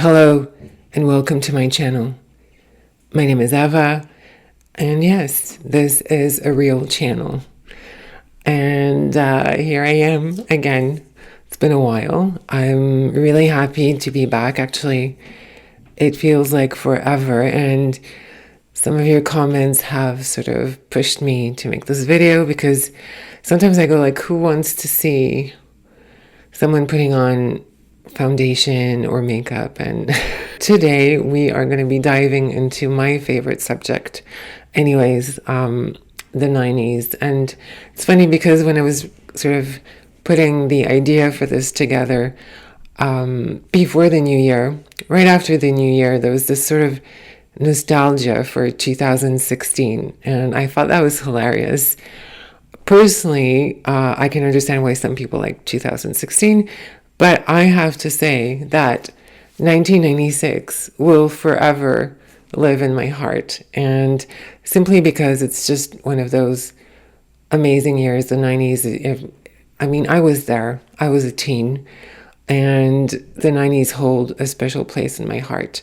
Hello and welcome to my channel. My name is Eva, and yes, this is a real channel. And here I am again. It's been a while. I'm really happy to be back. Actually, it feels like forever, and some of your comments have sort of pushed me to make this video because sometimes I go like, who wants to see someone putting on foundation or makeup? And today we are going to be diving into my favorite subject anyways, the 90s. And it's funny because when I was sort of putting the idea for this together before the new year, right after the new year, there was this sort of nostalgia for 2016, and I thought that was hilarious. Personally, I can understand why some people like 2016, but I have to say that 1996 will forever live in my heart, and simply because it's just one of those amazing years, the 90s. I was there. I was a teen, and the 90s hold a special place in my heart,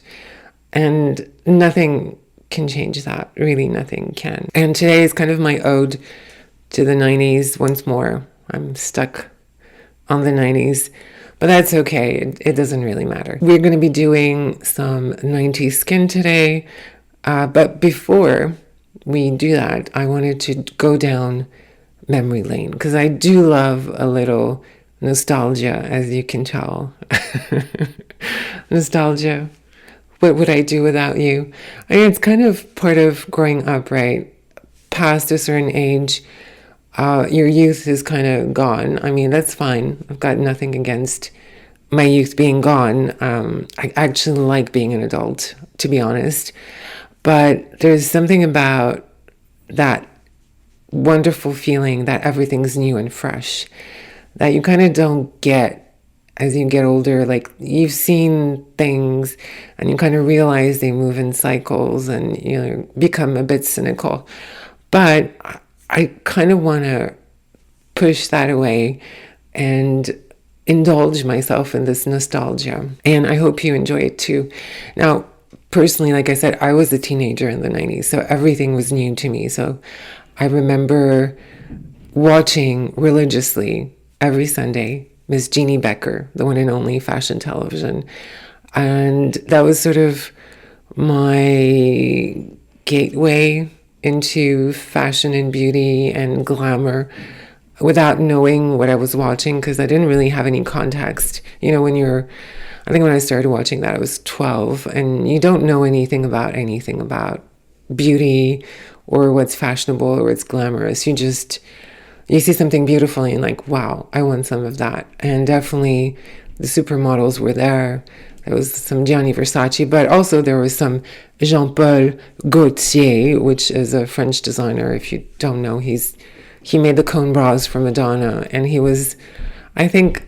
and nothing can change that. Really, nothing can. And today is kind of my ode to the 90s once more. I'm stuck on the 90s, but that's okay. It doesn't really matter. We're going to be doing some 90s skin today, but before we do that, I wanted to go down memory lane because I do love a little nostalgia, as you can tell. Nostalgia. What would I do without you? I mean, it's kind of part of growing up, right? Past a certain age, your youth is kind of gone. I mean, that's fine. I've got nothing against my youth being gone. I actually like being an adult, to be honest. But there's something about that wonderful feeling that everything's new and fresh that you kind of don't get as you get older. Like, you've seen things and you kind of realize they move in cycles and you become a bit cynical. But I kind of want to push that away and indulge myself in this nostalgia. And I hope you enjoy it too. Now, personally, like I said, I was a teenager in the 90s, so everything was new to me. So I remember watching religiously every Sunday Miss Jeannie Becker, the one and only fashion television. And that was sort of my gateway into fashion and beauty and glamour without knowing what I was watching, because I didn't really have any context. You know, I think when I started watching that, I was 12, and you don't know anything about beauty or what's fashionable or what's glamorous. You see something beautiful and you're like, wow, I want some of that. And definitely the supermodels were there. There was some Gianni Versace, but also there was some Jean-Paul Gaultier, which is a French designer. If you don't know, he made the cone bras for Madonna, and he was, I think,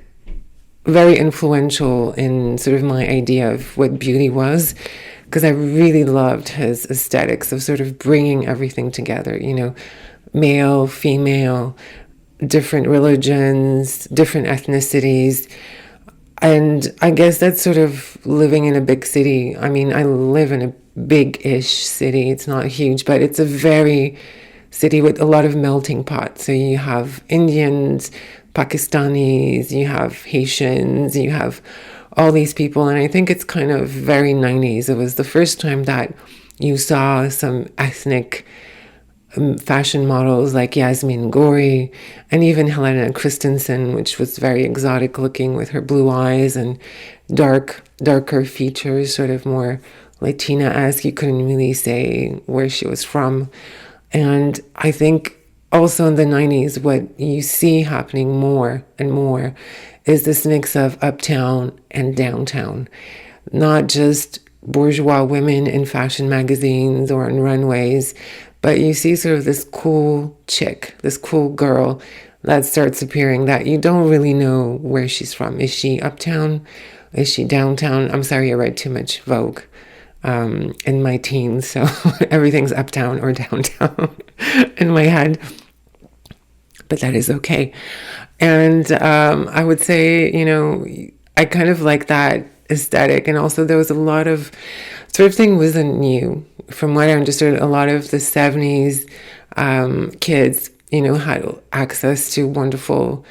very influential in sort of my idea of what beauty was, because I really loved his aesthetics of sort of bringing everything together, male, female, different religions, different ethnicities. And I guess that's sort of living in a big city. I mean, I live in a big-ish city. It's not huge, but it's a very city with a lot of melting pots. So you have Indians, Pakistanis, you have Haitians, you have all these people. And I think it's kind of very 90s. It was the first time that you saw some ethnic fashion models like Yasmin Gori and even Helena Christensen, which was very exotic looking with her blue eyes and darker features, sort of more Latina-esque. You couldn't really say where she was from. And I think also in the 90s, what you see happening more and more is this mix of uptown and downtown, not just bourgeois women in fashion magazines or on runways, but you see sort of this cool chick, this cool girl that starts appearing that you don't really know where she's from. Is she uptown? Is she downtown? I'm sorry, I read too much Vogue in my teens, so everything's uptown or downtown in my head. But that is okay. And I would say, I kind of like that aesthetic. And also there was a lot of thrifting wasn't new. From what I understood, a lot of the 70s kids, had access to wonderful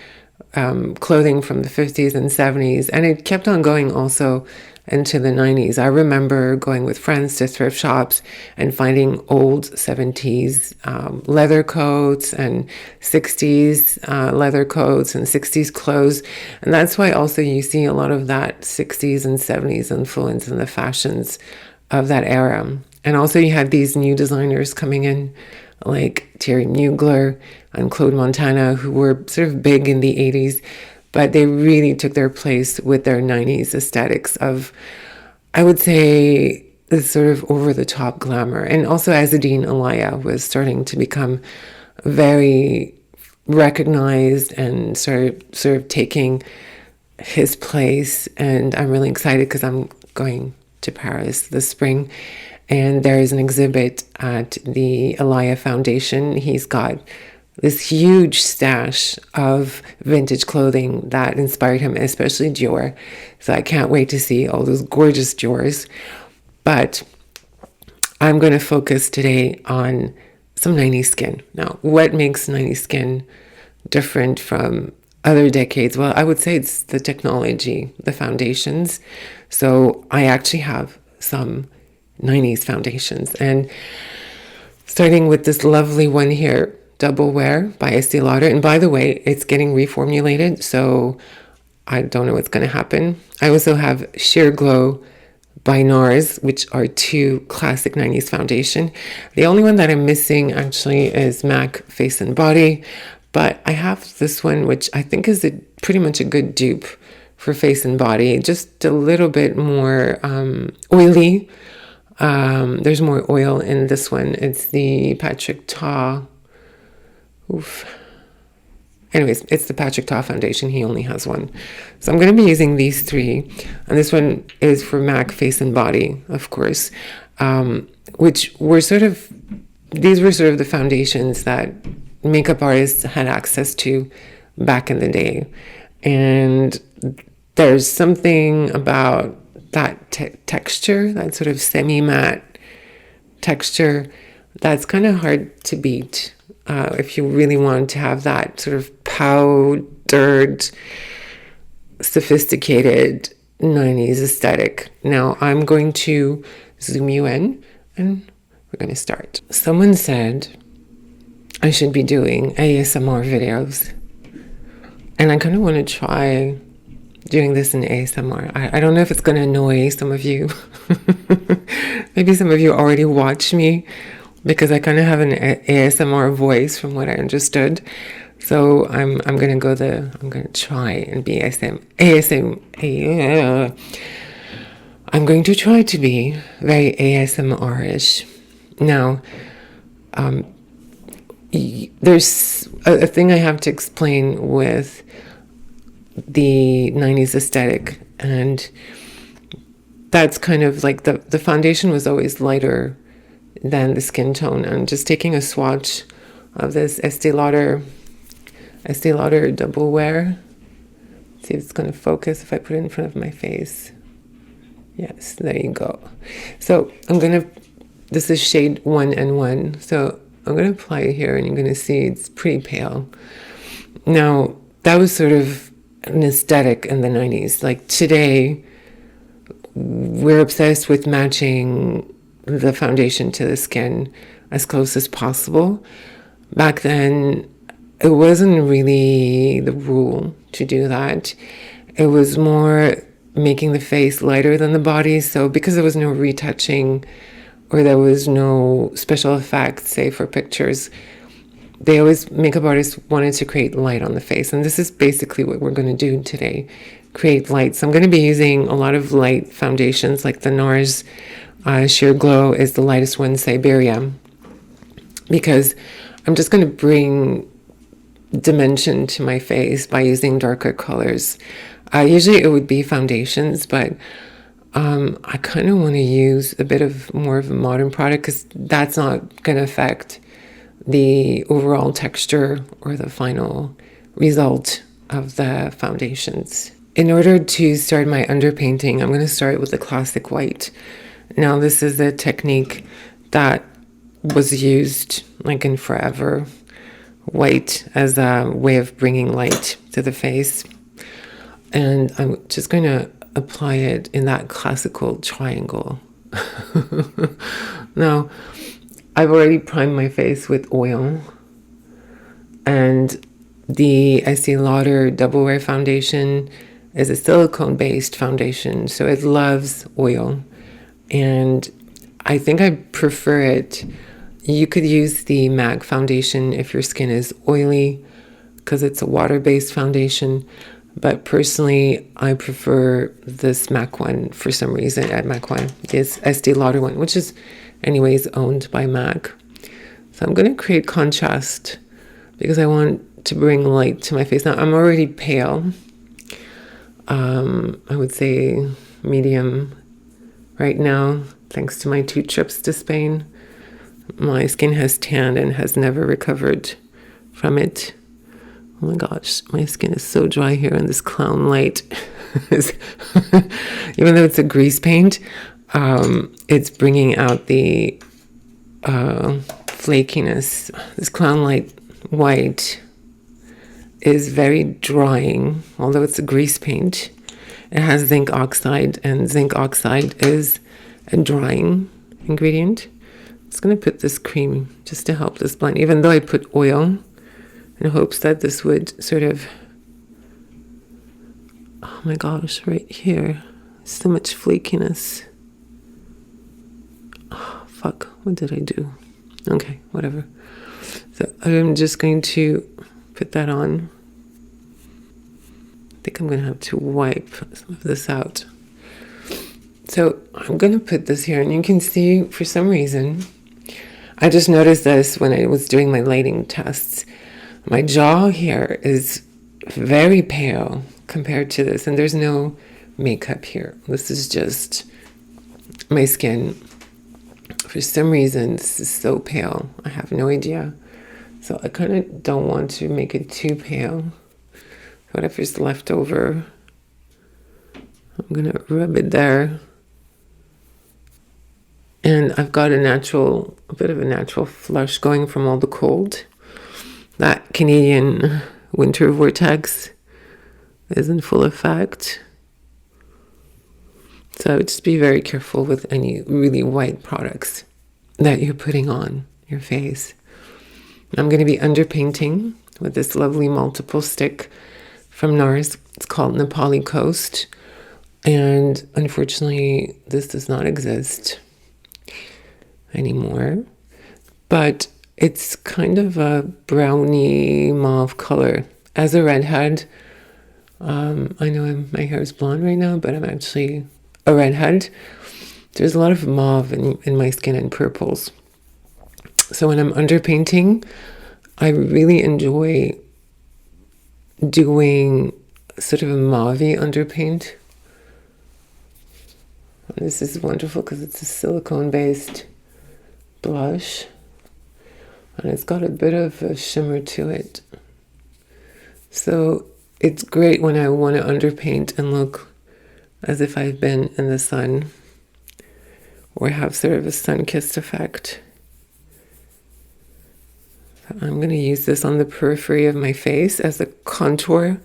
clothing from the 50s and 70s. And it kept on going also into the 90s. I remember going with friends to thrift shops and finding old 70s leather coats and 60s leather coats and 60s clothes. And that's why also you see a lot of that 60s and 70s influence in the fashions of that era. And also you had these new designers coming in like Thierry Mugler and Claude Montana, who were sort of big in the 80s, but they really took their place with their 90s aesthetics of, I would say, this sort of over-the-top glamour. And also Azzedine Alaïa was starting to become very recognized and sort of taking his place. And I'm really excited because I'm going to Paris this spring. And there is an exhibit at the Alaïa Foundation. He's got this huge stash of vintage clothing that inspired him, especially Dior. So I can't wait to see all those gorgeous Diors. But I'm going to focus today on some 90s skin. Now, what makes 90s skin different from other decades? Well, I would say it's the technology, the foundations. So I actually have some 90s foundations. And starting with this lovely one here, Double Wear by Estee Lauder. And by the way, it's getting reformulated, so I don't know what's going to happen. I also have Sheer Glow by NARS, which are two classic 90s foundation. The only one that I'm missing actually is MAC Face and Body, but I have this one, which I think is pretty much a good dupe for face and body, just a little bit more oily. There's more oil in this one. It's the Patrick Ta. Anyways, it's the Patrick Ta foundation. He only has one. So I'm going to be using these three. And this one is for MAC Face and Body, of course, which were these were sort of the foundations that makeup artists had access to back in the day. And there's something about that texture, that sort of semi-matte texture, that's kind of hard to beat. If you really want to have that sort of powdered, sophisticated 90s aesthetic. Now I'm going to zoom you in and we're going to start. Someone said I should be doing ASMR videos. And I kind of want to try doing this in ASMR. I don't know if it's going to annoy some of you. Maybe some of you already watch me, because I kind of have an ASMR voice from what I understood. So I'm going to try and be I'm going to try to be very ASMR-ish. Now, there's a thing I have to explain with the 90s aesthetic, and that's kind of like the foundation was always lighter than the skin tone. I'm just taking a swatch of this Estee Lauder Double Wear. See if it's going to focus if I put it in front of my face. Yes, there you go. So this is shade 1N1. So I'm going to apply it here, and you're going to see it's pretty pale. Now, that was sort of an aesthetic in the 90s. Like today, we're obsessed with matching the foundation to the skin as close as possible. Back then, it wasn't really the rule to do that. It was more making the face lighter than the body. So because there was no retouching or there was no special effects, say for pictures, makeup artists wanted to create light on the face. And this is basically what we're going to do today, create light. So I'm going to be using a lot of light foundations, like the NARS Sheer Glow is the lightest one, Siberia, because I'm just going to bring dimension to my face by using darker colors. Usually it would be foundations, but I kind of want to use a bit of more of a modern product, because that's not going to affect the overall texture or the final result of the foundations. in order to start my underpainting, I'm going to start with the classic white. Now, this is a technique that was used like in forever. White as a way of bringing light to the face. And I'm just going to apply it in that classical triangle. Now, I've already primed my face with oil. And the Estee Lauder Double Wear Foundation is a silicone-based foundation, so it loves oil. And I think I prefer it. You could use the MAC foundation if your skin is oily, because it's a water-based foundation. But personally, I prefer this MAC one for some reason at MAC one. This Estee Lauder one, which is anyways owned by MAC. So I'm going to create contrast because I want to bring light to my face. Now, I'm already pale. I would say medium right now, thanks to my 2 trips to Spain. My skin has tanned and has never recovered from it. Oh my gosh, my skin is so dry here in this clown light. Even though it's a grease paint, it's bringing out the flakiness. This clown light white is very drying, although it's a grease paint. It has zinc oxide, and zinc oxide is a drying ingredient. I'm just going to put this cream just to help this blend, even though I put oil in hopes that this would sort of, oh my gosh, right here, so much flakiness. Oh, fuck, what did I do? Okay, whatever. So I'm just going to put that on. I think I'm going to have to wipe some of this out. So I'm going to put this here, and you can see for some reason, I just noticed this when I was doing my lighting tests. My jaw here is very pale compared to this, and there's no makeup here. This is just my skin. For some reason, this is so pale. I have no idea. So I kind of don't want to make it too pale. Whatever's left over, I'm going to rub it there. And I've got a bit of a natural flush going from all the cold. That Canadian winter vortex is in full effect. So just be very careful with any really white products that you're putting on your face. I'm going to be underpainting with this lovely multiple stick from NARS. It's called Nepali Coast. And unfortunately, this does not exist anymore. But it's kind of a browny mauve color. As a redhead, I know my hair is blonde right now, but I'm actually a redhead. There's a lot of mauve in my skin and purples. So when I'm underpainting, I really enjoy doing sort of a mauvey underpaint. And this is wonderful because it's a silicone-based blush. And it's got a bit of a shimmer to it. So it's great when I want to underpaint and look as if I've been in the sun or have sort of a sun-kissed effect. So I'm going to use this on the periphery of my face as a contour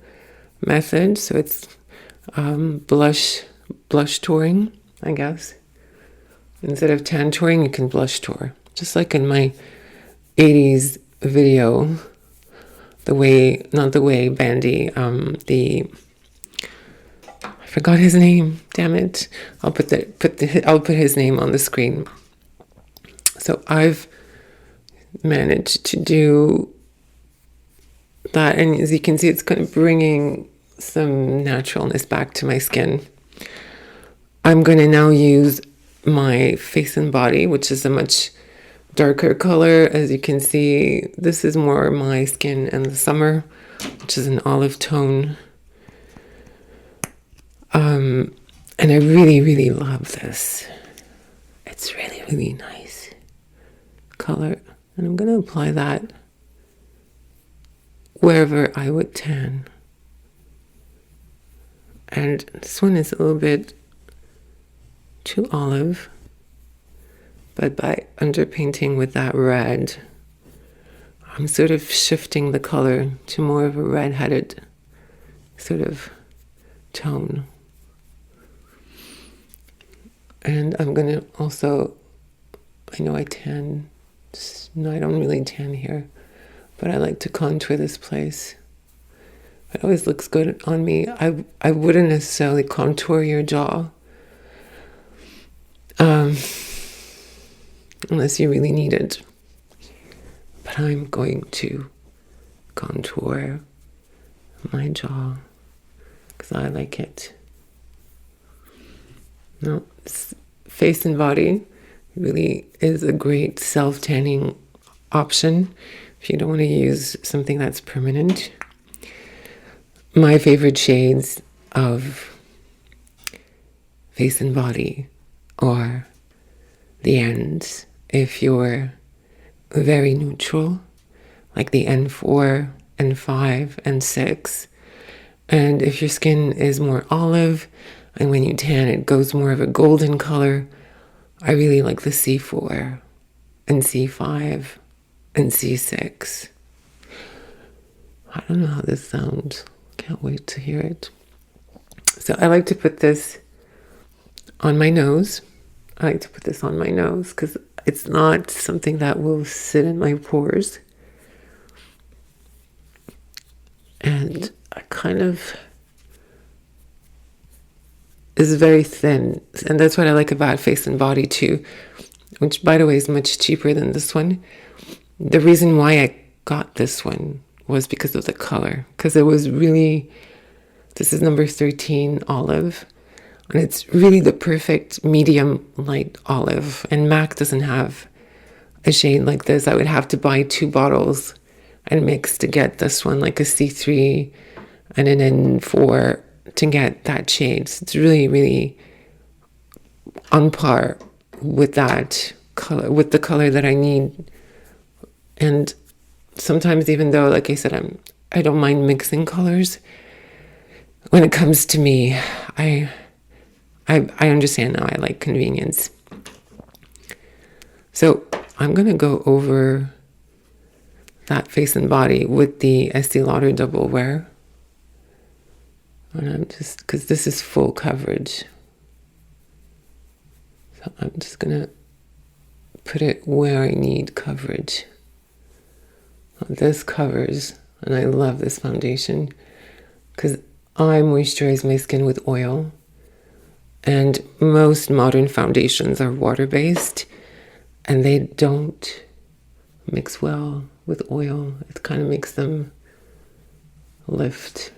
method. So it's blush touring, I guess. Instead of tan touring, you can blush tour. Just like in my 80s video, Bandy, I forgot his name, damn it. I'll put his name on the screen. So I've managed to do that, and as you can see, it's kind of bringing some naturalness back to my skin. I'm going to now use my Face and Body, which is a much darker color. As you can see, this is more my skin in the summer, which is an olive tone. And I really, really love this. It's really, really nice color. And I'm going to apply that wherever I would tan. And this one is a little bit too olive, but by underpainting with that red, I'm sort of shifting the color to more of a red-headed sort of tone. And I'm going to also, I know I tan, no, I don't really tan here, but I like to contour this place. It always looks good on me. I wouldn't necessarily contour your jaw unless you really need it. But I'm going to contour my jaw because I like it. Now, face and body really is a great self-tanning option if you don't want to use something that's permanent. My favorite shades of face and body are the ends. If you're very neutral, like the N4, N5, N6. And if your skin is more olive, and when you tan, it goes more of a golden color, I really like the C4, and C5, and C6. I don't know how this sounds. Can't wait to hear it. So I like to put this on my nose. I like to put this on my nose because it's not something that will sit in my pores. And I kind of is very thin. And that's what I like about face and body too, which by the way is much cheaper than this one. The reason why I got this one was because of the color. Because it was really, this is number 13 olive. And it's really the perfect medium light olive. And MAC doesn't have a shade like this. I would have to buy 2 bottles and mix to get this one, like a C3 and an N4 to get that shade. So it's really, really on par with that color, with the color that I need. And sometimes, even though, like I said, I don't mind mixing colors, when it comes to me, I understand now. I like convenience. So I'm going to go over that face and body with the Estee Lauder Double Wear. And I'm just, because this is full coverage. So I'm just going to put it where I need coverage. This covers, and I love this foundation because I moisturize my skin with oil. And most modern foundations are water-based, and they don't mix well with oil. It kind of makes them lift.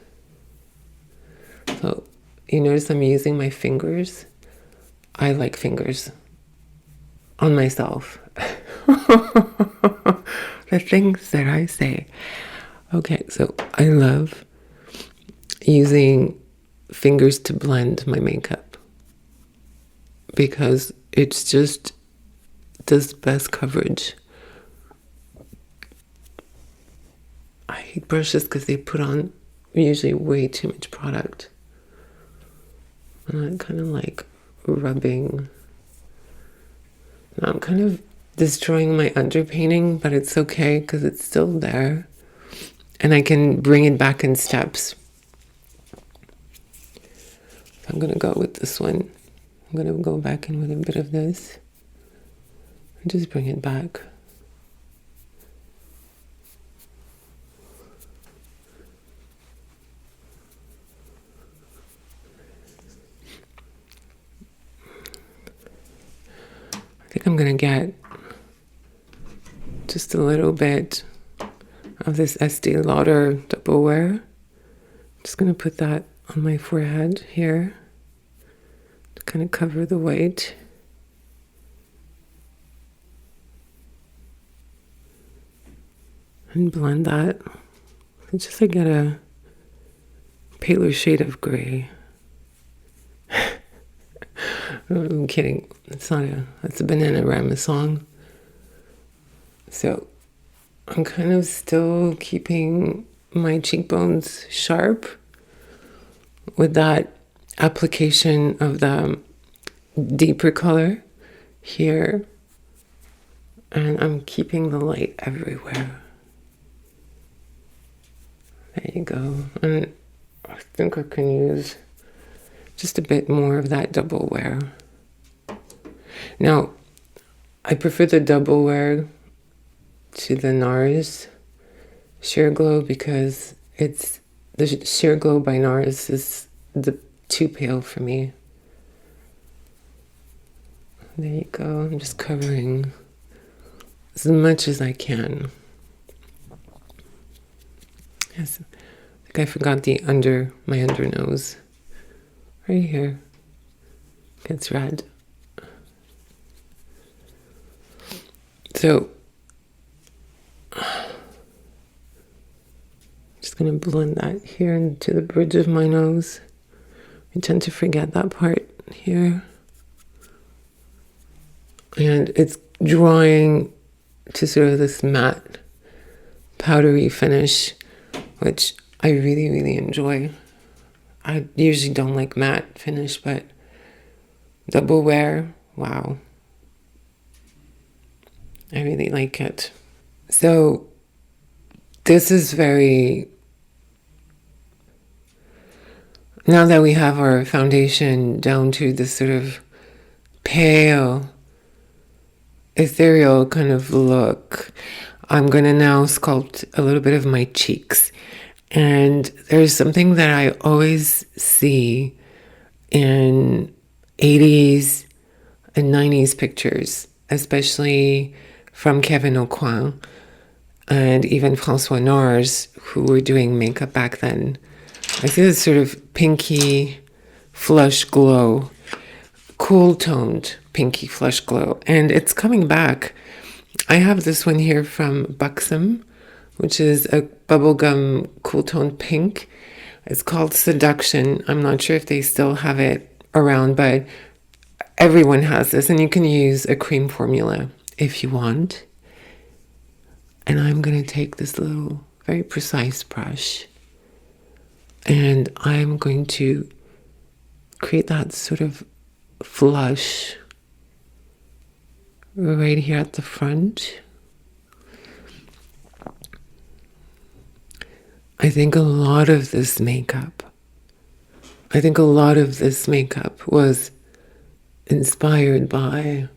So you notice I'm using my fingers. I like fingers on myself. The things that I say. Okay, so I love using fingers to blend my makeup because it's just does the best coverage. I hate brushes because they put on usually way too much product. And I'm kind of like rubbing. Now I'm kind of destroying my underpainting, but it's okay because it's still there. And I can bring it back in steps. So I'm going to go with this one. I'm going to go back in with a bit of this. And just bring it back. I think I'm going to get just a little bit of this Estee Lauder Double Wear. I'm just going to put that on my forehead here to kind of cover the white. And blend that. It's just to get a paler shade of gray. I'm kidding. It's not it's a Bananarama song. So I'm kind of still keeping my cheekbones sharp with that application of the deeper color here, and I'm keeping the light everywhere. There you go. And I think I can use just a bit more of that double wear. Now, I prefer the double wear to the NARS Sheer Glow because it's the Sheer Glow by NARS is too pale for me. There you go. I'm just covering as much as I can. Yes, I think I forgot my under nose. Right here. It's red. So, just going to blend that here into the bridge of my nose. I tend to forget that part here. And it's drawing to sort of this matte, powdery finish, which I really, really enjoy. I usually don't like matte finish, but double wear, wow. I really like it. So this is now that we have our foundation down to this sort of pale, ethereal kind of look, I'm going to now sculpt a little bit of my cheeks. And there's something that I always see in 80s and 90s pictures, especially from Kevin Aucoin and even François Nars, who were doing makeup back then. I see this sort of pinky flush glow, cool toned pinky flush glow, and it's coming back. I have this one here from Buxom, which is a bubblegum cool toned pink. It's called Seduction. I'm not sure if they still have it around, but everyone has this, and you can use a cream formula if you want. And I'm going to take this little very precise brush, and I'm going to create that sort of flush right here at the front. I think a lot of this makeup was inspired by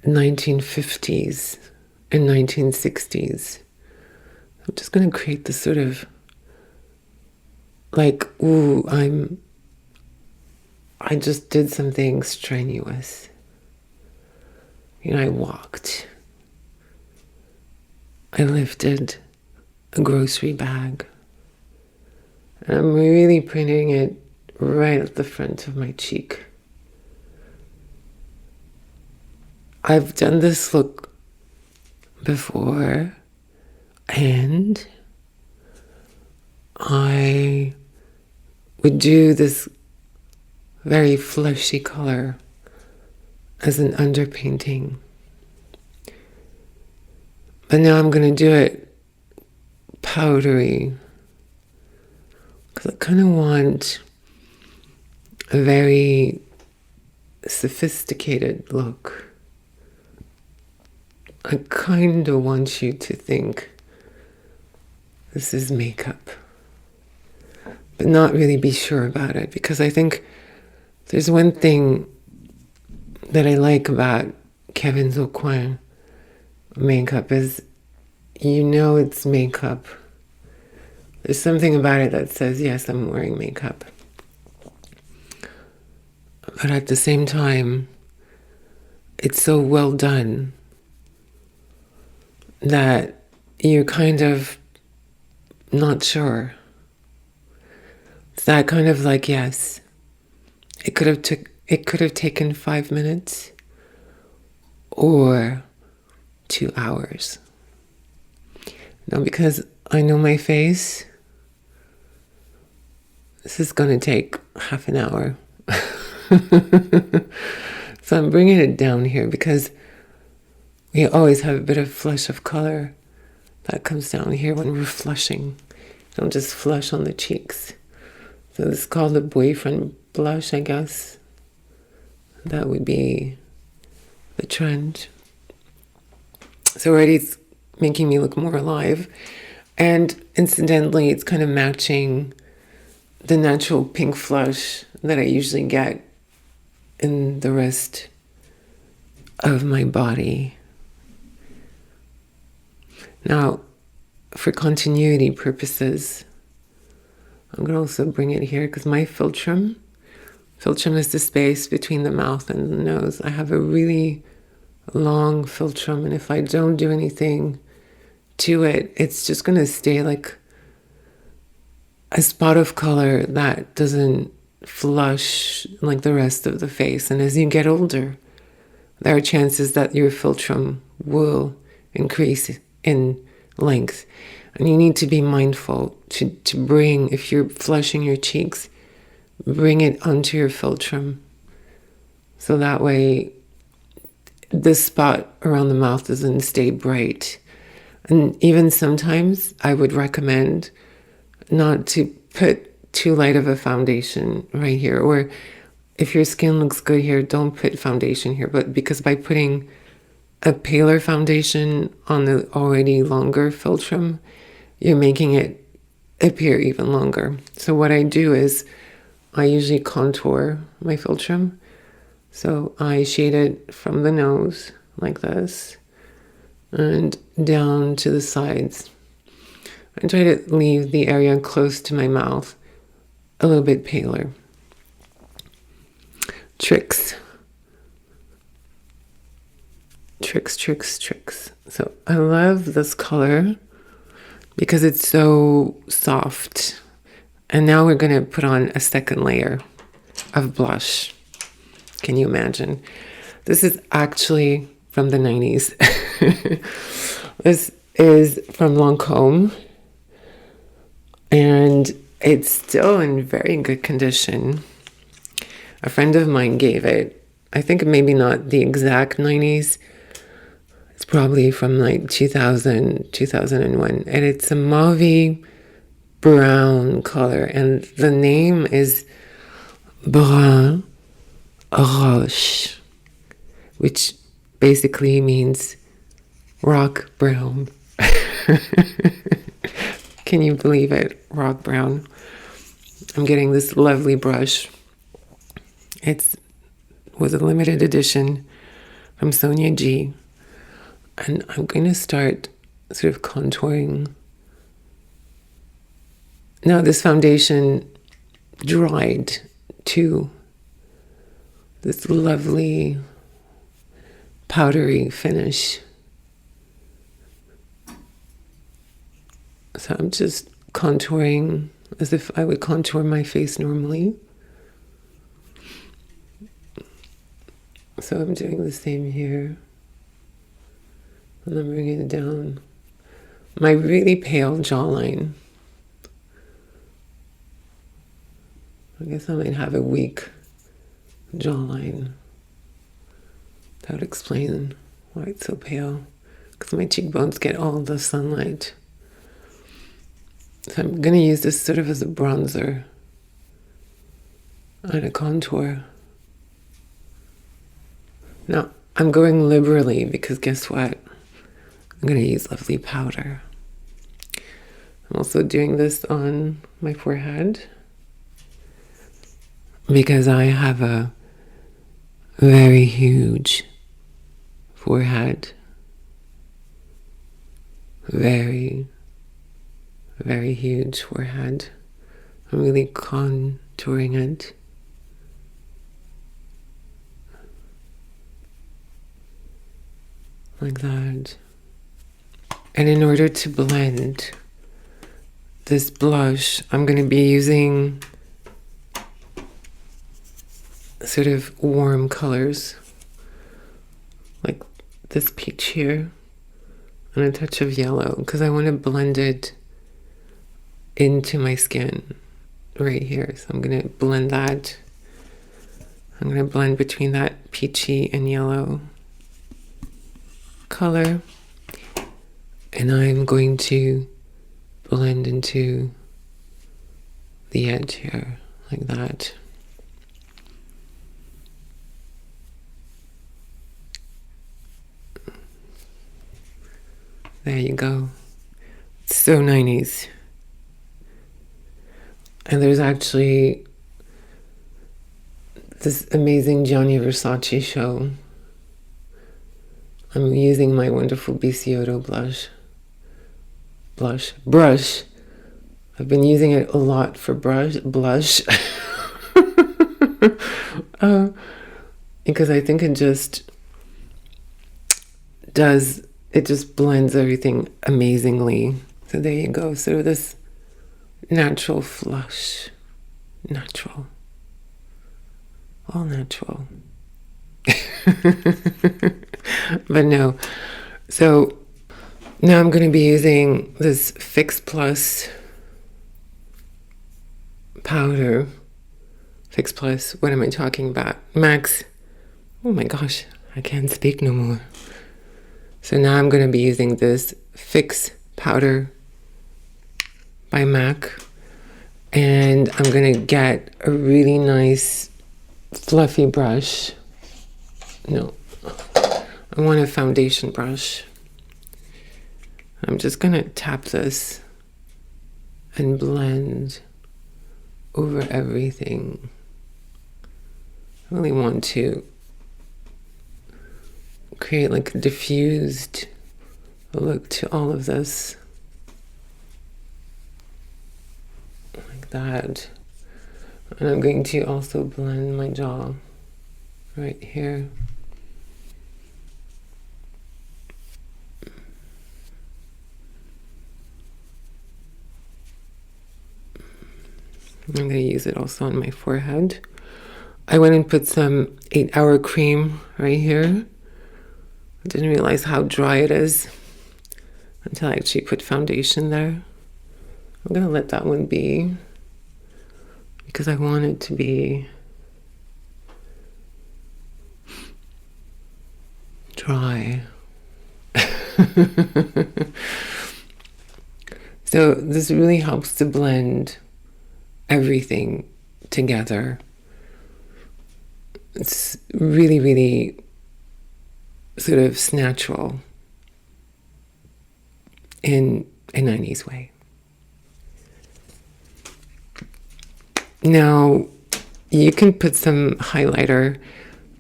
1950s and 1960s. I'm just going to create this sort of like, ooh, I just did something strenuous. I walked. I lifted a grocery bag. And I'm really putting it right at the front of my cheek. I've done this look before, and I would do this very fleshy color as an underpainting. But now I'm going to do it powdery, because I kind of want a very sophisticated look. I kind of want you to think this is makeup, but not really be sure about it, because I think there's one thing that I like about Kevin Aucoin makeup is, it's makeup. There's something about it that says, yes, I'm wearing makeup. But at the same time, it's so well done that you're kind of not sure. It's that kind of like, yes, it could have taken 5 minutes or 2 hours. Now, because I know my face, this is going to take half an hour. So I'm bringing it down here because we always have a bit of flush of color that comes down here when we're flushing. Don't just flush on the cheeks. So this is called the boyfriend blush, I guess. That would be the trend. So already it's making me look more alive. And incidentally, it's kind of matching the natural pink flush that I usually get in the rest of my body. Now, for continuity purposes, I'm going to also bring it here because my philtrum is the space between the mouth and the nose. I have a really long philtrum, and if I don't do anything to it, it's just going to stay like a spot of color that doesn't flush like the rest of the face. And as you get older, there are chances that your philtrum will increase in length. And you need to be mindful to bring, if you're flushing your cheeks, bring it onto your philtrum. So that way, this spot around the mouth doesn't stay bright. And even sometimes I would recommend not to put too light of a foundation right here. Or if your skin looks good here, don't put foundation here. But because by putting a paler foundation on the already longer philtrum, you're making it appear even longer. So what I do is I usually contour my philtrum. So I shade it from the nose like this and down to the sides. I try to leave the area close to my mouth a little bit paler. Tricks. So I love this color because it's so soft. And now we're going to put on a second layer of blush. Can you imagine? This is actually from the 90s. This is from Lancome. And it's still in very good condition. A friend of mine gave it. I think maybe not the exact 90s. It's probably from like 2000, 2001. And it's a mauve brown color. And the name is Brun Roche, which basically means rock brown. Can you believe it? Rock brown. I'm getting this lovely brush. It was a limited edition from Sonia G. And I'm going to start sort of contouring. Now this foundation dried to this lovely powdery finish. So I'm just contouring as if I would contour my face normally. So I'm doing the same here. And I'm bringing it down. My really pale jawline. I guess I might have a weak jawline. That would explain why it's so pale. Because my cheekbones get all the sunlight. So I'm going to use this sort of as a bronzer and a contour. Now, I'm going liberally because guess what? I'm going to use lovely powder. I'm also doing this on my forehead because I have a very huge forehead. Very huge forehead. I'm really contouring it. Like that. And in order to blend this blush, I'm going to be using sort of warm colors. Like this peach here. And a touch of yellow. Because I want to blend it into my skin right here. So I'm going to blend that. I'm going to blend between that peachy and yellow color. And I'm going to blend into the edge here. like that. There you go. It's so 90s. And there's actually this amazing Gianni Versace show. I'm using my wonderful Bicioto brush. I've been using it a lot for blush. Because I think it just blends everything amazingly. So there you go. So this natural flush. Natural. All natural. But no. So now I'm going to be using this Fix Plus powder. Fix Plus, what am I talking about? Max. Oh my gosh, I can't speak no more. So now I'm going to be using this Fix powder by MAC. And I'm going to get a really nice fluffy brush. No, I want a foundation brush. I'm just going to tap this and blend over everything. I really want to create like a diffused look to all of this. Like that. And I'm going to also blend my jaw right here. I'm going to use it also on my forehead. I went and put some 8-hour cream right here. I didn't realize how dry it is until I actually put foundation there. I'm going to let that one be because I want it to be dry. So this really helps to blend everything together. It's really, really sort of natural in a 90s way. Now, you can put some highlighter.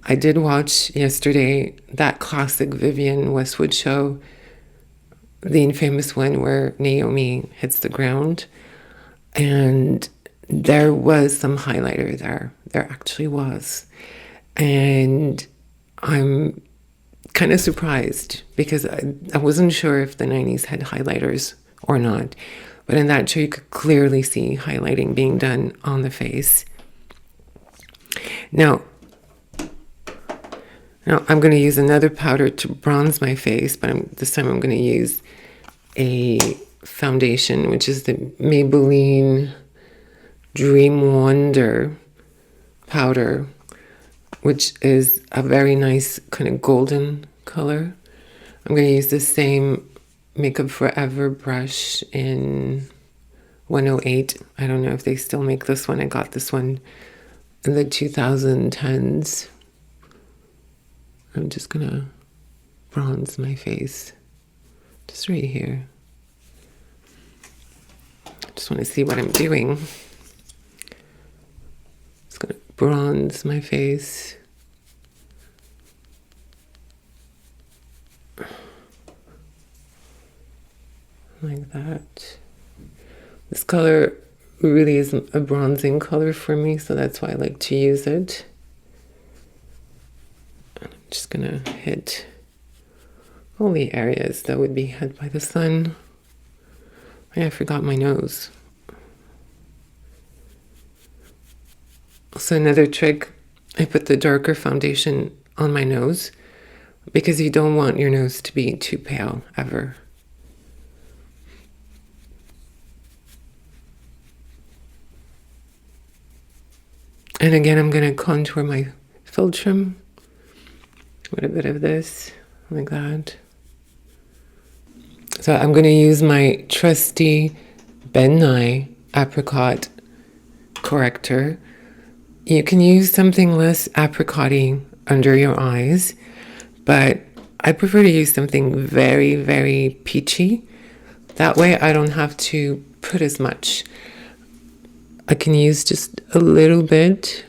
I did watch yesterday that classic Vivienne Westwood show, the infamous one where Naomi hits the ground. And there was some highlighter there. There actually was. And I'm kind of surprised because I wasn't sure if the 90s had highlighters or not. But in that show, you could clearly see highlighting being done on the face. Now I'm going to use another powder to bronze my face, but this time I'm going to use a foundation, which is the Maybelline Dream Wonder powder, which is a very nice kind of golden color. I'm going to use the same Makeup Forever brush in 108. I don't know if they still make this one. I got this one in the 2010s. I'm just going to bronze my face just right here. Just want to see what I'm doing. Just going to bronze my face. Like that. This color really isn't a bronzing color for me, so that's why I like to use it. And I'm just going to hit all the areas that would be hit by the sun. I forgot my nose. So another trick, I put the darker foundation on my nose because you don't want your nose to be too pale ever. And again, I'm going to contour my philtrum with a bit of this, like that. So I'm going to use my trusty Ben Nye Apricot corrector. You can use something less apricot-y under your eyes, but I prefer to use something very, very peachy. That way I don't have to put as much. I can use just a little bit,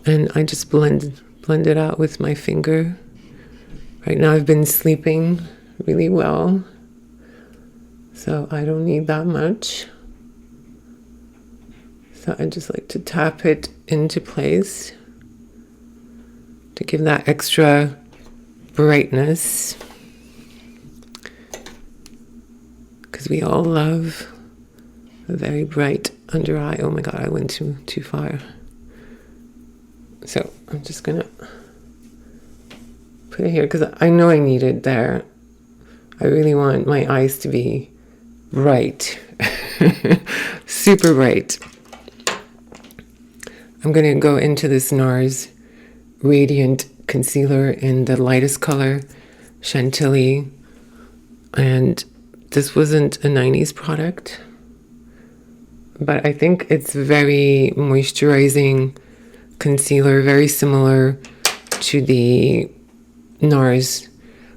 and I just blend it out with my finger. Right now I've been sleeping really well, so I don't need that much. So I just like to tap it into place to give that extra brightness, because we all love a very bright under eye. Oh my god, I went too far. So I'm just gonna put it here because I know I need it there. I really want my eyes to be bright, super bright. I'm gonna go into this NARS Radiant Concealer in the lightest color, Chantilly, and this wasn't a 90s product, but I think it's very moisturizing concealer, very similar to the NARS.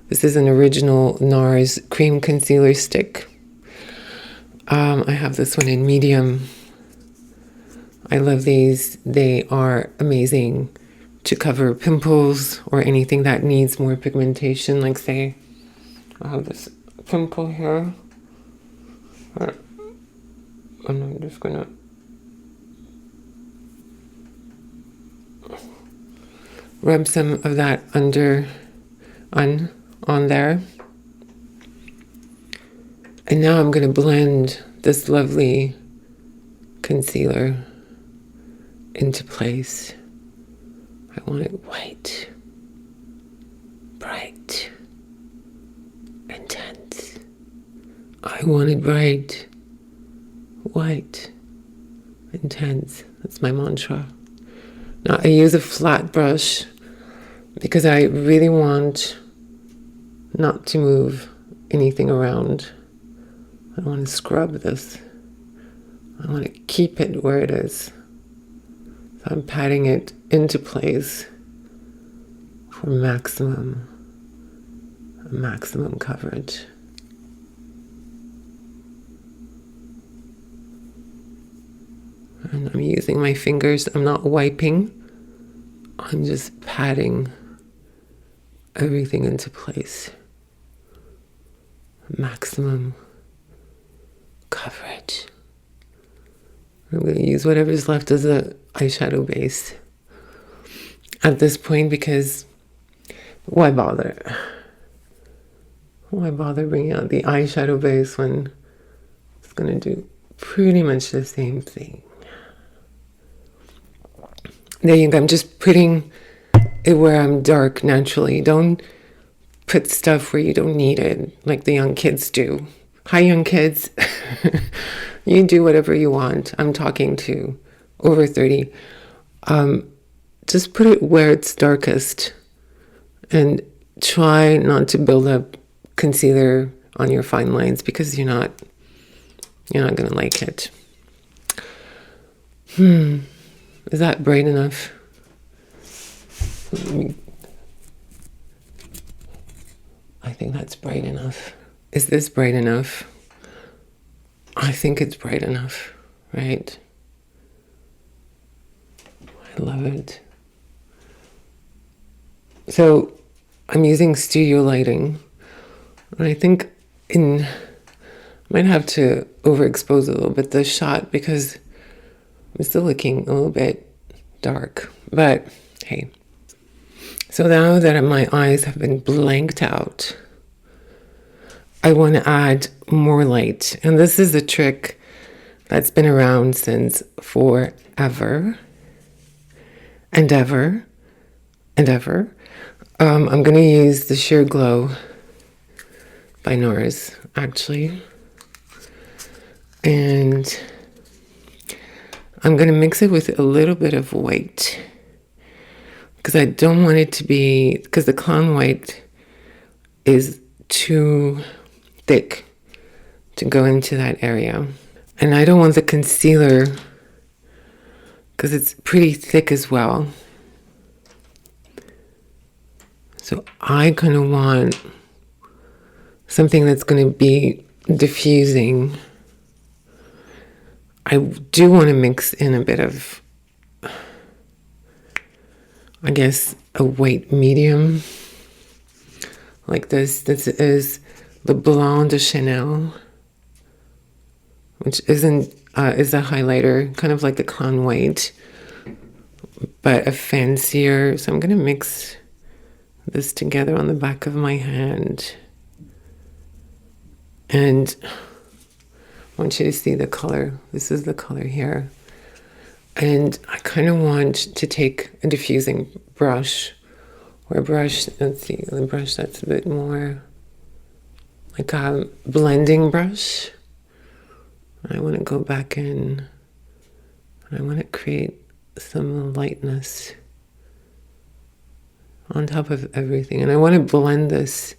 This is an original NARS cream concealer stick. I have this one in medium. I love these. They are amazing to cover pimples or anything that needs more pigmentation. Like say, I have this pimple here. And I'm just gonna rub some of that on there. And now I'm gonna blend this lovely concealer into place. I want it white, bright, intense. I want it bright, white, intense. That's my mantra. Now I use a flat brush because I really want not to move anything around. I don't want to scrub this. I want to keep it where it is. So I'm patting it into place for maximum coverage. And I'm using my fingers. I'm not wiping. I'm just patting everything into place. Maximum coverage. I'm going to use whatever's left as a eyeshadow base at this point, because why bother? Why bother bringing out the eyeshadow base when it's going to do pretty much the same thing? There you go. I'm just putting it where I'm dark naturally. Don't put stuff where you don't need it, like the young kids do. Hi, young kids. You do whatever you want. I'm talking to over 30. Just put it where it's darkest and try not to build up concealer on your fine lines, because you're not going to like it. Is that bright enough? I think that's bright enough. Is this bright enough? I think it's bright enough, right? I love it. So I'm using studio lighting, and I think I might have to overexpose a little bit the shot because I'm still looking a little bit dark, but hey. So now that my eyes have been blanked out, I want to add more light. And this is a trick that's been around since forever and ever and ever. I'm going to use the Sheer Glow by NARS, actually. And I'm going to mix it with a little bit of white, because I don't want it to be, because the clown white is too thick to go into that area. And I don't want the concealer because it's pretty thick as well. So I kind of want something that's going to be diffusing. I do want to mix in a bit of, I guess, a white medium like this. This is the Blanc de Chanel, which is a highlighter, kind of like the Clown White, but a fancier. So I'm going to mix this together on the back of my hand. And I want you to see the color. This is the color here. And I kind of want to take a diffusing brush, or a brush, let's see, a brush that's a bit more like a blending brush. I want to go back in. I want to create some lightness on top of everything. And I want to blend this.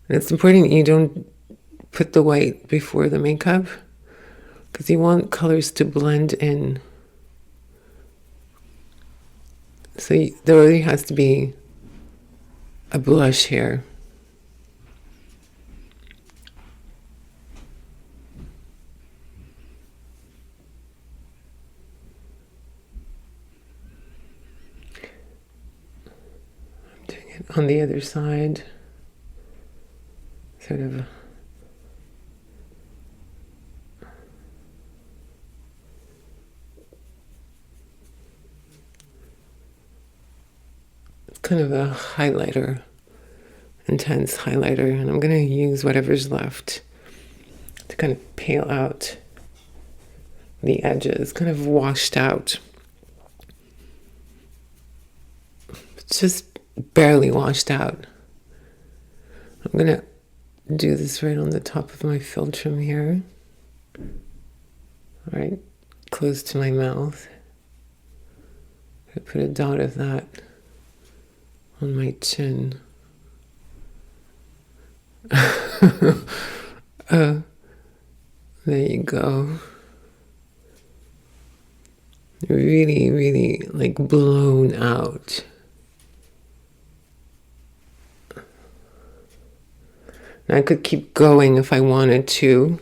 And it's important you don't put the white before the makeup, because you want colors to blend in. So there already has to be a blush here. I'm doing it on the other side. Sort of. Kind of a highlighter, intense highlighter, and I'm going to use whatever's left to kind of pale out the edges, kind of washed out. Just barely washed out. I'm going to do this right on the top of my philtrum here. All right, close to my mouth. I put a dot of that on my chin. There you go. Really, really like blown out. Now I could keep going if I wanted to,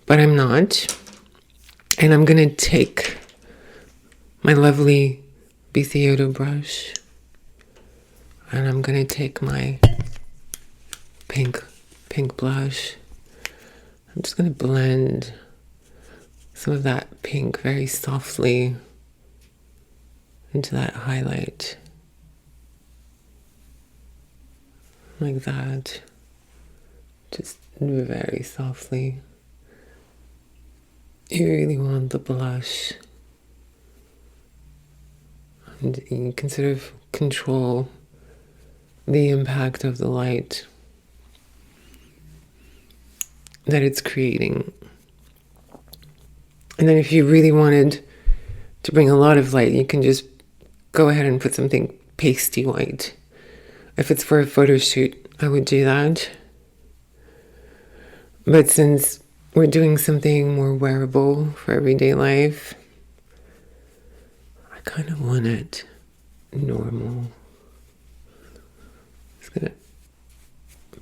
but I'm not. And I'm gonna take my lovely Bisotto brush, and I'm going to take my pink blush. I'm just going to blend some of that pink very softly into that highlight. Like that. Just very softly. You really want the blush. And you can sort of control the impact of the light that it's creating. And then if you really wanted to bring a lot of light, you can just go ahead and put something pasty white. If it's for a photo shoot, I would do that. But since we're doing something more wearable for everyday life, I kind of want it normal. Just gonna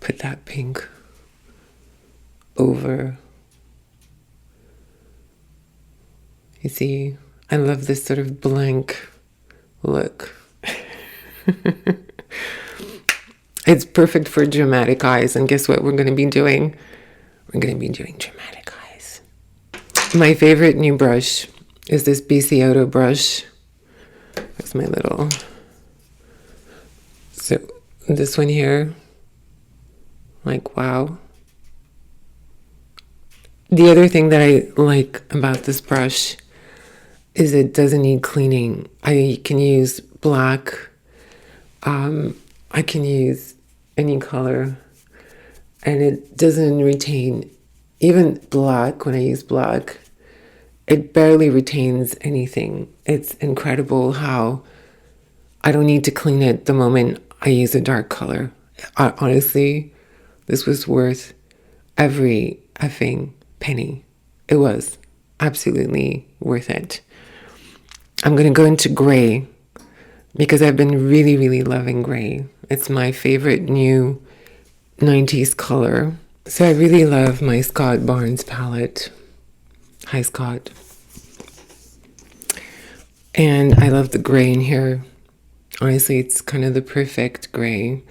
put that pink over. You see, I love this sort of blank look. It's perfect for dramatic eyes. And guess what we're going to be doing? We're going to be doing dramatic eyes. My favorite new brush is this Bisotto brush. That's my little... So this one here, like, wow. The other thing that I like about this brush is it doesn't need cleaning. I can use black. I can use any color, and it doesn't retain, even black, when I use black, it barely retains anything. It's incredible how I don't need to clean it the moment I use a dark color. Honestly, this was worth every effing penny. It was absolutely worth it. I'm going to go into gray because I've been really, really loving gray. It's my favorite new 90s color. So I really love my Scott Barnes palette. Hi, Scott. And I love the gray in here. Honestly, it's kind of the perfect gray.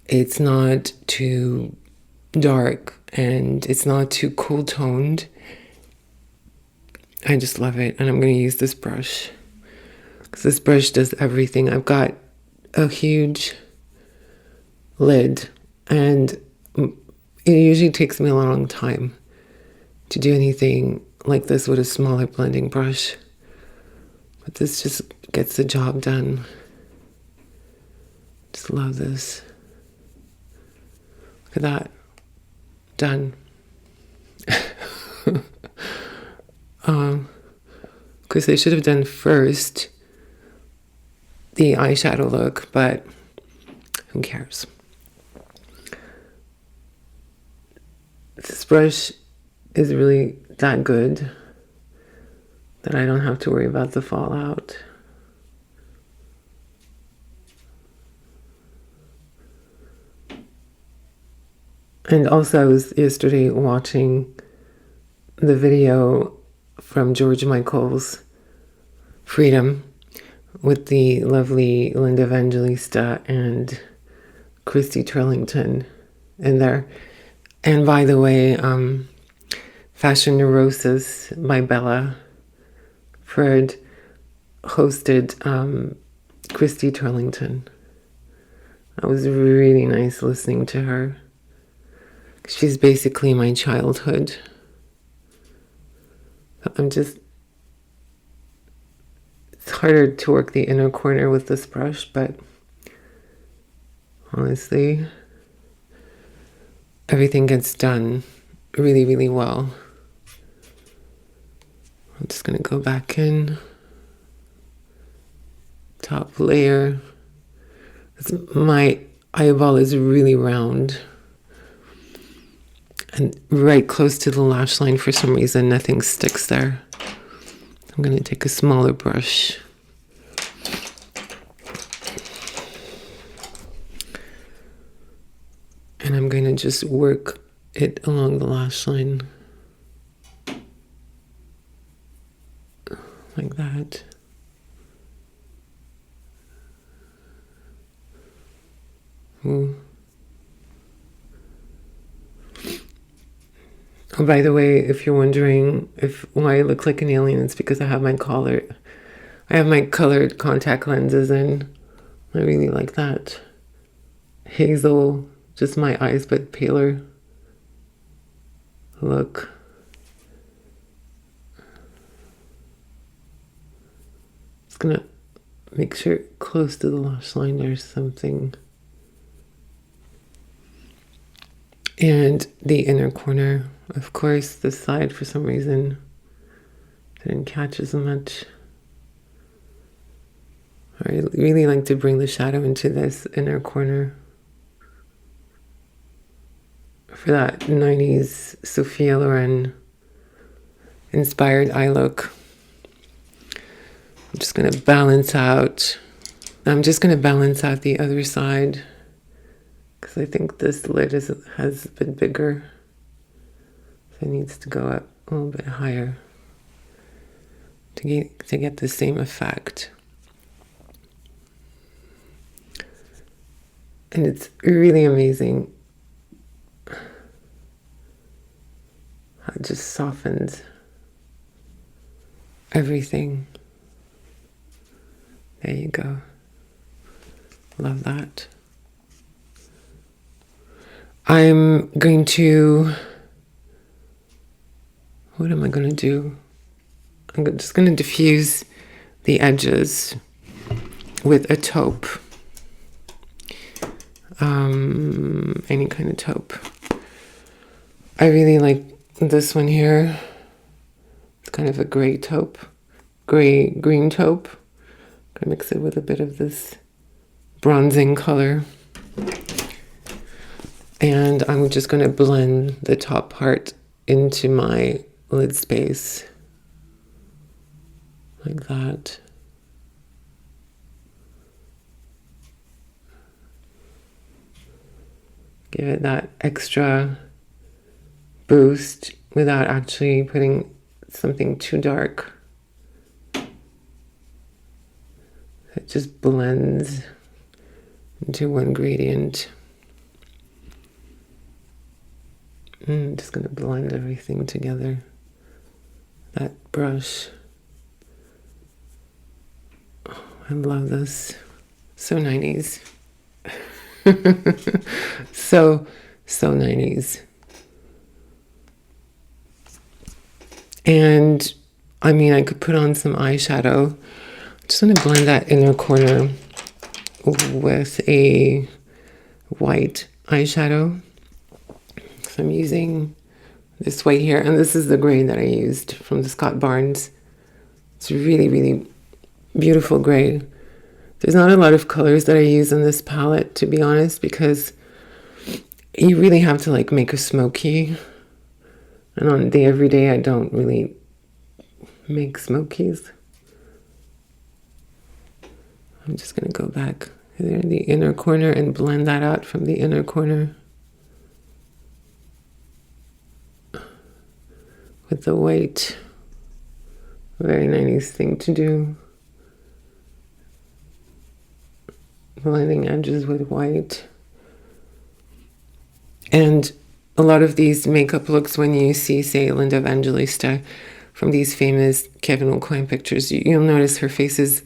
It's not too dark and it's not too cool toned. I just love it. And I'm going to use this brush because this brush does everything. I've got a huge lid and it usually takes me a long time to do anything like this with a smaller blending brush. But this just gets the job done. Just love this. Look at that. Done. Of course, I should have done first the eyeshadow look, but who cares? This brush is really that good that I don't have to worry about the fallout. And also, I was yesterday watching the video from George Michael's Freedom with the lovely Linda Evangelista and Christy Turlington in there. And by the way, Fashion Neurosis by Bella Ferd hosted Christy Turlington. It was really nice listening to her. She's basically my childhood. It's harder to work the inner corner with this brush, but honestly, everything gets done really, really well. I'm just going to go back in. Top layer. My eyeball is really round. And right close to the lash line, for some reason, nothing sticks there. I'm going to take a smaller brush. And I'm going to just work it along the lash line. Like that. Ooh. Oh, by the way, if you're wondering why I look like an alien, it's because I have my colored contact lenses in. I really like that. Hazel, just my eyes, but paler look. Just gonna make sure close to the lash line there's something. And the inner corner, of course, this side for some reason didn't catch as much. I really like to bring the shadow into this inner corner for that 90s Sophia Loren inspired eye look. I'm just going to balance out the other side because I think this lid has been bigger. So it needs to go up a little bit higher to get the same effect. And it's really amazing how it just softens everything. There you go. Love that. I'm going to... What am I going to do? I'm just going to diffuse the edges with a taupe. Any kind of taupe. I really like this one here. It's kind of a gray taupe. Green taupe. I'm going to mix it with a bit of this bronzing color. And I'm just going to blend the top part into my lid space. Like that. Give it that extra boost without actually putting something too dark. It just blends into one gradient. I'm just going to blend everything together. That brush. Oh, I love this. So 90s. so 90s. And I mean, I could put on some eyeshadow. Just want to blend that inner corner with a white eyeshadow. So I'm using this white here, and this is the grade that I used from the Scott Barnes. It's really, really beautiful grade. There's not a lot of colors that I use in this palette, to be honest, because you really have to like make a smoky. And on the everyday, I don't really make smokies. I'm just going to go back there in the inner corner and blend that out from the inner corner with the white. Very 90s thing to do. Blending edges with white. And a lot of these makeup looks, when you see, say, Linda Evangelista from these famous Kevin O'Coin pictures, you'll notice her face is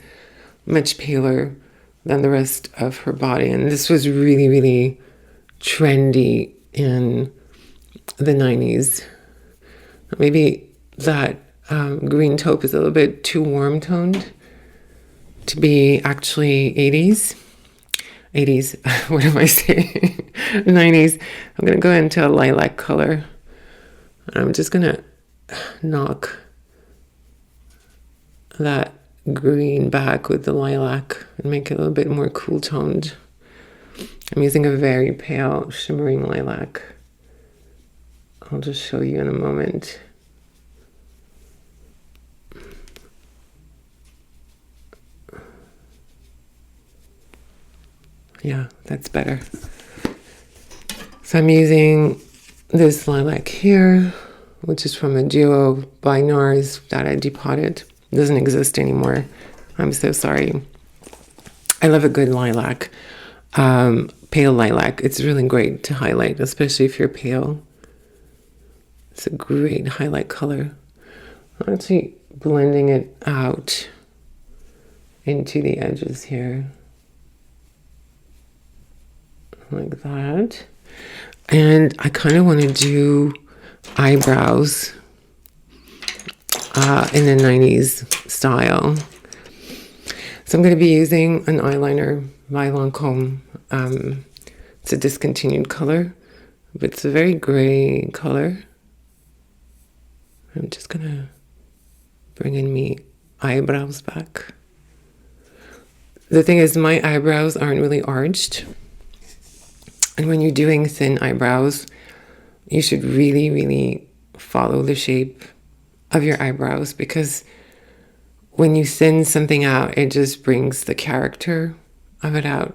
much paler than the rest of her body. And this was really, really trendy in the 90s. Maybe that green taupe is a little bit too warm toned to be actually 80s. 80s, what am I saying? 90s. I'm going to go into a lilac color. I'm just going to knock that green back with the lilac and make it a little bit more cool toned. I'm using a very pale shimmering lilac. I'll just show you in a moment. Yeah, that's better. So I'm using this lilac here, which is from a duo by NARS that I depotted. It doesn't exist anymore. I'm so sorry. I love a good lilac, pale lilac. It's really great to highlight, especially if you're pale. It's a great highlight color. I'm actually blending it out into the edges here. Like that. And I kind of want to do eyebrows in the 90s style. So I'm going to be using an eyeliner by Lancome. It's a discontinued color, but it's a very gray color. I'm just going to bring in me eyebrows back. The thing is, my eyebrows aren't really arched. And when you're doing thin eyebrows, you should really, really follow the shape of your eyebrows, because when you thin something out, it just brings the character of it out.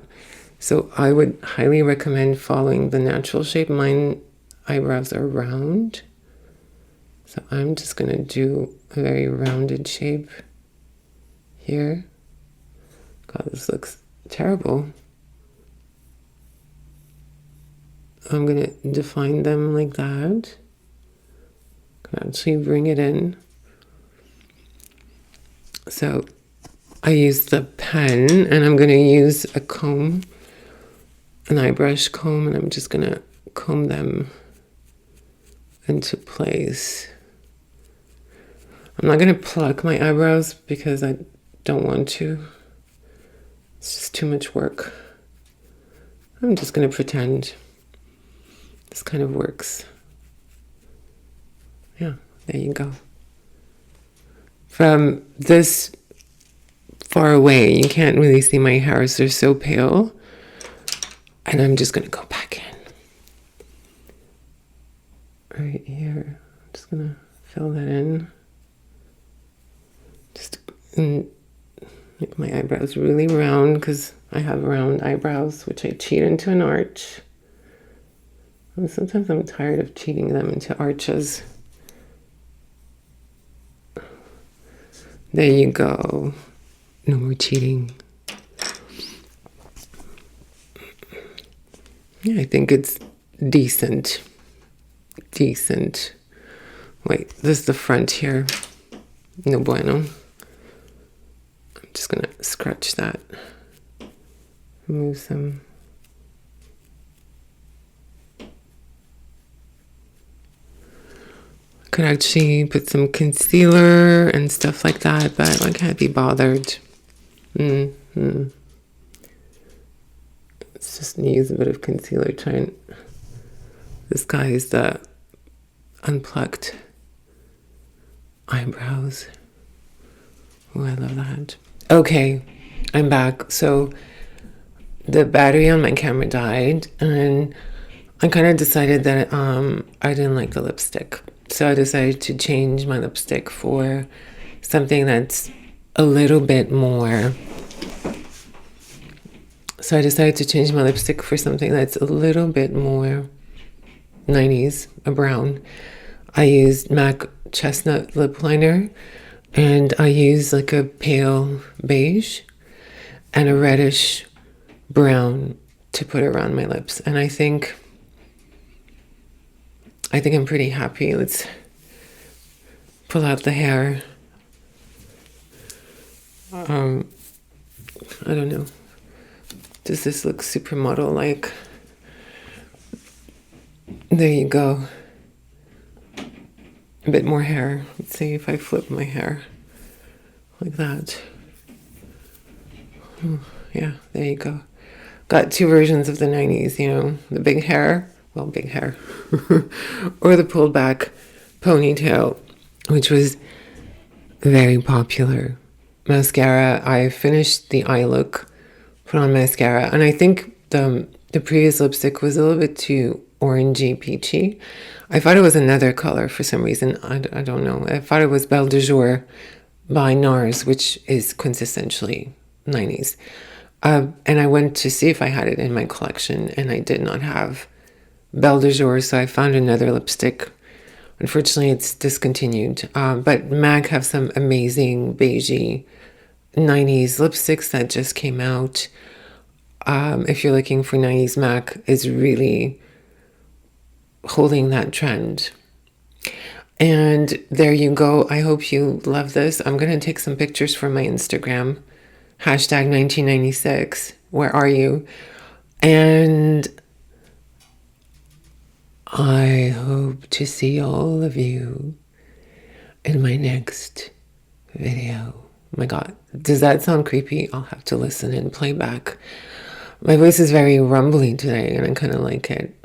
So I would highly recommend following the natural shape. Mine eyebrows are round. So I'm just going to do a very rounded shape here. God, this looks terrible. I'm going to define them like that. Actually bring it in. So I use the pen, and I'm going to use a comb, an eye brush comb, and I'm just going to comb them into place. I'm not going to pluck my eyebrows because I don't want to. It's just too much work. I'm just going to pretend this kind of works. Yeah, there you go. From this far away, you can't really see my hairs. They're so pale. And I'm just going to go back in. Right here. I'm just going to fill that in. Just make my eyebrows really round, because I have round eyebrows, which I cheat into an arch. And sometimes I'm tired of cheating them into arches. There you go. No more cheating. Yeah, I think it's decent. Decent. Wait, this is the front here. No bueno. I'm just gonna scratch that. Remove some. Could actually put some concealer and stuff like that, but I can't be bothered. Let's just use a bit of concealer. This guy is the unplucked eyebrows. Oh, I love that. Okay, I'm back. So the battery on my camera died, and I kind of decided that I didn't like the lipstick. So I decided to change my lipstick for something that's a little bit more. So I decided to change my lipstick for something that's a little bit more 90s, a brown. I used MAC Chestnut Lip Liner, and I used like a pale beige and a reddish brown to put around my lips. And I think I'm pretty happy. Let's pull out the hair. I don't know. Does this look supermodel like? There you go. A bit more hair. Let's see if I flip my hair like that. Yeah, there you go. Got two versions of the 90s, you know, the big hair. Well, big hair. Or the pulled back ponytail, which was very popular. Mascara, I finished the eye look, put on mascara, and I think the previous lipstick was a little bit too orangey, peachy. I thought it was another color for some reason. I don't know. I thought it was Belle de Jour by NARS, which is quintessentially 90s. And I went to see if I had it in my collection, and I did not have Belle de Jour, so I found another lipstick. Unfortunately, it's discontinued. But MAC have some amazing beigey 90s lipsticks that just came out. If you're looking for 90s, MAC is really holding that trend. And there you go. I hope you love this. I'm going to take some pictures for my Instagram. Hashtag 1996. Where are you? And I hope to see all of you in my next video. Oh my God, does that sound creepy? I'll have to listen and play back. My voice is very rumbly today, and I kind of like it.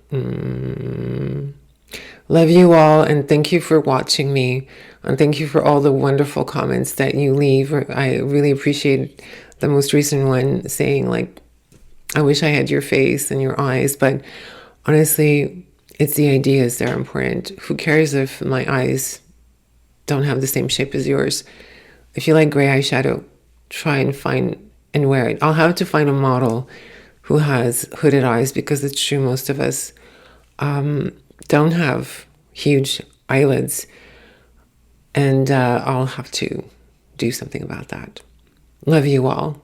Love you all, and thank you for watching me, and thank you for all the wonderful comments that you leave. I really appreciate the most recent one saying, like, I wish I had your face and your eyes, but honestly, it's the ideas that are important. Who cares if my eyes don't have the same shape as yours? If you like gray eyeshadow, try and find and wear it. I'll have to find a model who has hooded eyes, because it's true most of us don't have huge eyelids, and I'll have to do something about that. Love you all.